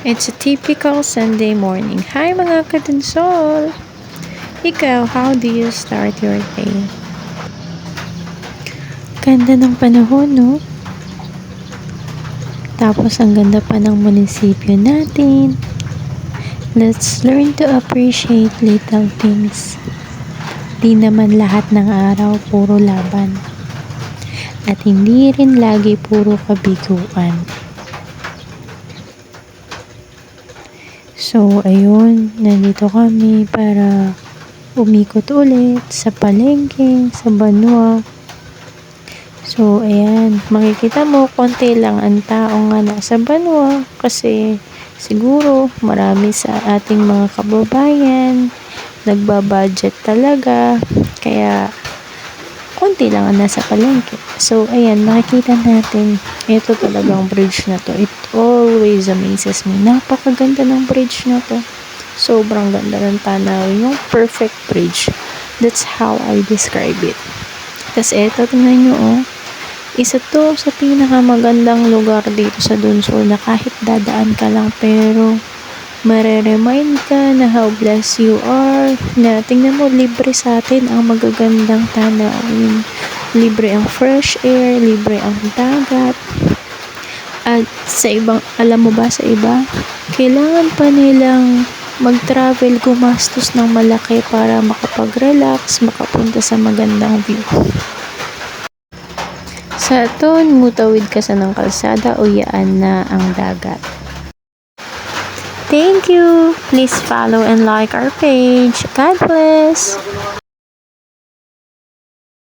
It's a typical Sunday morning. Hi mga katunsol! Ikaw, how do you start your day? Ganda ng panahon, no? Tapos ang ganda pa ng munisipyo natin. Let's learn to appreciate little things. Di naman lahat ng araw puro laban. At hindi rin lagi puro kabiguan. So, ayun, nandito kami para umikot ulit sa palengke, sa Banwa. So, ayan, makikita mo, konti lang ang tao nga nasa Banwa kasi siguro marami sa ating mga kababayan nagbabudget talaga, kaya konti lang ang nasa palengke. So, ayan, makikita natin, ito talagang bridge na to. It always amazes me. Napakaganda ng bridge na to. Sobrang ganda ng tanawin. Yung perfect bridge. That's how I describe it. Tapos, eto, tingnan nyo, oh. Isa to sa pinakamagandang lugar dito sa Dunsol na kahit dadaan ka lang pero mareremind ka na how blessed you are, na tingnan mo, libre sa atin ang magagandang tanawin, libre ang fresh air, libre ang dagat. At sa ibang, alam mo ba, sa iba kailangan pa nilang mag-travel, gumastos ng malaki para makapag-relax, makapunta sa magandang view. Sa aton, mutawid ka sa ng kalsada o yaan na ang dagat. Thank you. Please follow and like our page. God bless.